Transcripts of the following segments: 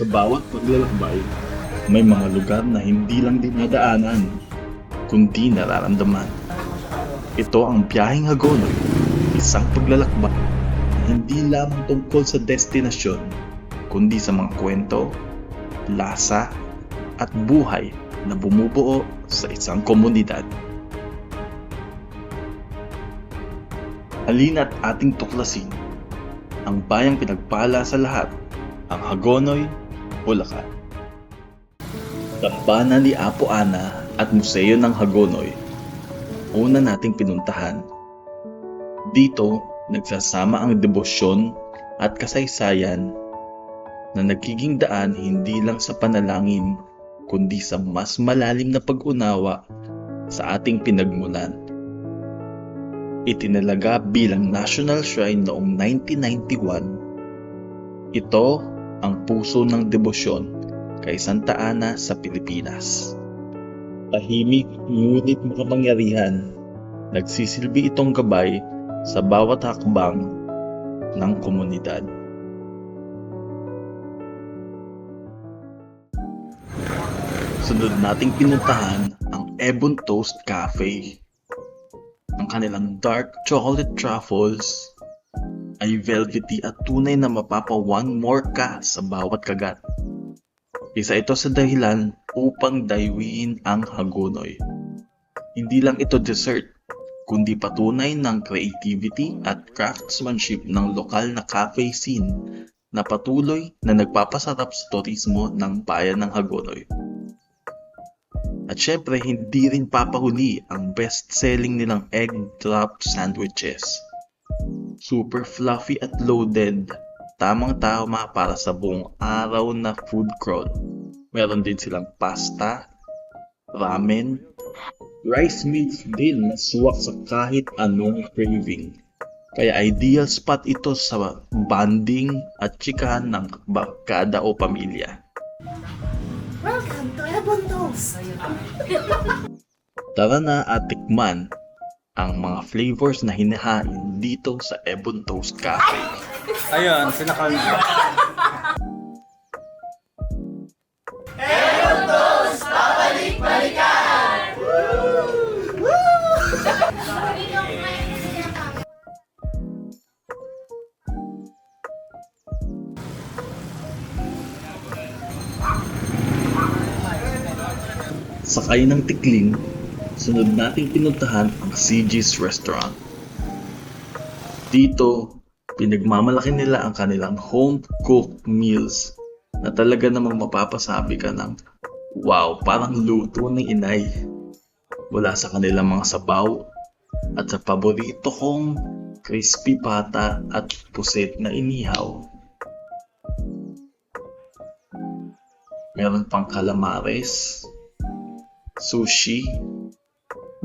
Sa bawat paglalakbay, may mga lugar na hindi lang dinadaanan, kundi nararamdaman. Ito ang biyaheng Hagonoy, isang paglalakbay na hindi lamang tungkol sa destinasyon, kundi sa mga kwento, lasa, at buhay na bumubuo sa isang komunidad. Halina't ating tuklasin ang bayang pinagpala sa lahat, ang Hagonoy, Bulacan. Dambana ni Apo Ana at Museo ng Hagonoy, una nating pinuntahan. Dito, nagsasama ang debosyon at kasaysayan na nagiging daan hindi lang sa panalangin, kundi sa mas malalim na pag-unawa sa ating pinagmulan. Itinalaga bilang National Shrine noong 1991, ito ang puso ng debosyon kay Santa Ana sa Pilipinas. Tahimik ngunit makapangyarihan, nagsisilbi itong gabay sa bawat hakbang ng komunidad. Sunod nating pinuntahan ang Ebon Toast Cafe. Ang kanilang dark chocolate truffles ay velvety at tunay na mapapa-one more ka sa bawat kagat. Isa ito sa dahilan upang dayuin ang Hagonoy. Hindi lang ito dessert, kundi patunay ng creativity at craftsmanship ng lokal na cafe scene na patuloy na nagpapasarap sa turismo ng bayan ng Hagonoy. At syempre, hindi rin papahuli ang best-selling nilang egg drop sandwiches. Super fluffy at loaded, tamang-tama para sa buong araw na food crawl. Meron din silang pasta, ramen, rice meals din na suwak sa kahit anong craving. Kaya ideal spot ito sa bonding at chikahan ng barkada o pamilya. Welcome to Ebon Toast! Tara na at tikman ang mga flavors na hinahain dito sa Ebon Toast Cafe. Ayun, sinakal na. Sakay ng tikling, sunod nating pinuntahan ang CG's Restaurant. Dito, pinagmamalaki nila ang kanilang home-cooked meals na talaga namang mapapasabi ka ng wow, parang luto ng inay. Mula sa kanilang mga sabaw at sa paborito kong crispy pata at puset na inihaw. Meron pang calamares, sushi,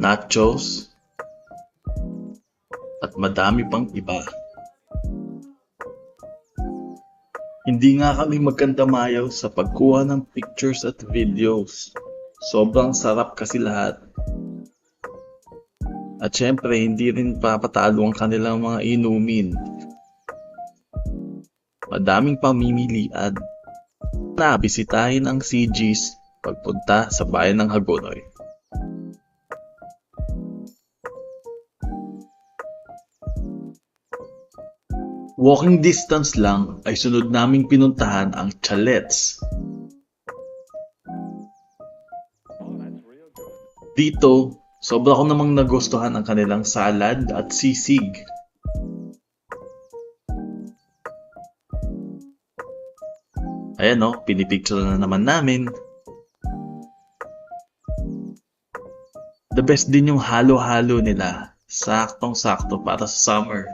nachos, at madami pang iba. Hindi nga kami magkandamayaw sa pagkuha ng pictures at videos. Sobrang sarap kasi lahat. At syempre, hindi rin papatalo ang kanilang mga inumin. Madaming pamimilian. Nabisitahin ang CG's pagpunta sa bayan ng Hagonoy. Walking distance lang ay sunod naming pinuntahan ang Chalets. Dito, sobra ko namang nagustuhan ang kanilang salad at sisig. Ayan o, pinipicture na naman namin. The best din yung halo-halo nila. Saktong-sakto para sa summer.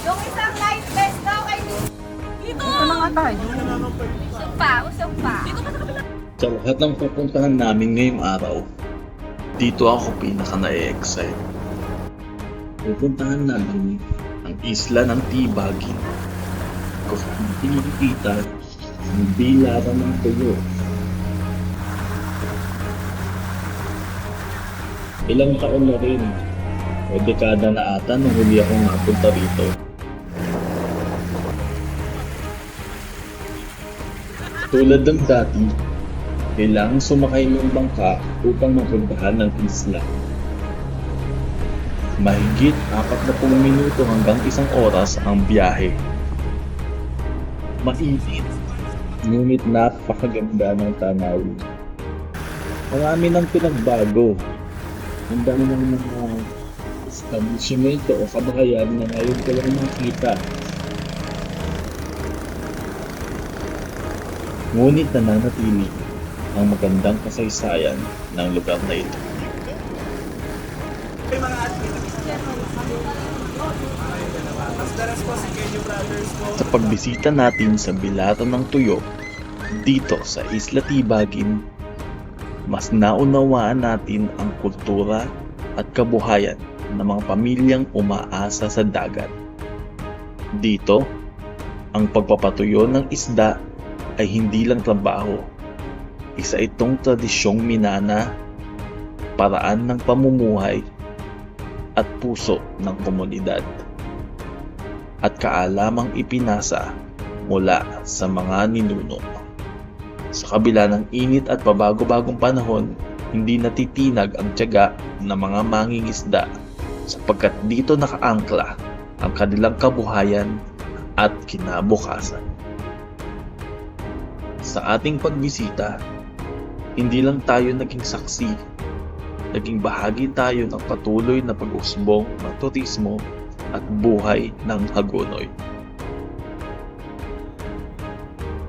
Yung isang light best daw kay dito! Ito na nga tayo. Usog pa. Dito pa sa kabila. Sa lahat ng pupuntahan namin ngayong araw, dito ako pinaka na-excite. Pupuntahan namin ang isla ng Tibagin. Kung saan pinakikita ang bilaran ng tuyo. Ilang taon na rin O dekada na ata nung huli akong napunta rito. Tulad ng dati, kailangang sumakay ng bangka upang mapuntahan ng isla. Mahigit 40 minuto hanggang 1 oras ang biyahe. Mainit, ngunit napakaganda ng tanawin. Marami nang pinagbago. Ang dami ng mga establishmento o kabahayan na ngayon ko lang makita. Ngunit nananatili ang magandang kasaysayan ng lugar na ito. Sa pagbisita natin sa Bilatan ng Tuyo, dito sa Isla Tibagin, mas naunawaan natin ang kultura at kabuhayan ng mga pamilyang umaasa sa dagat. Dito, ang pagpapatuyo ng isda ay hindi lang trabaho. Isa itong tradisyong minana, paraan ng pamumuhay, at puso ng komunidad. At kaalamang ipinasa mula sa mga ninuno. Sa kabila ng init at pabago-bagong panahon, hindi natitinag ang tiyaga ng mga mangingisda sapagkat dito nakaangkla ang kanilang kabuhayan at kinabukasan. Sa ating pagbisita, hindi lang tayo naging saksi, naging bahagi tayo ng patuloy na pag-usbong ng turismo at buhay ng Hagonoy.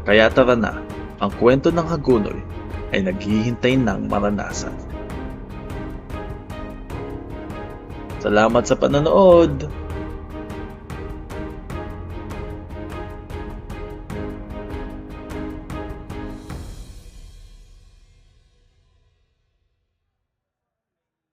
Kaya tara na, ang kwento ng Hagonoy ay naghihintay ng maranasan. Salamat sa panonood!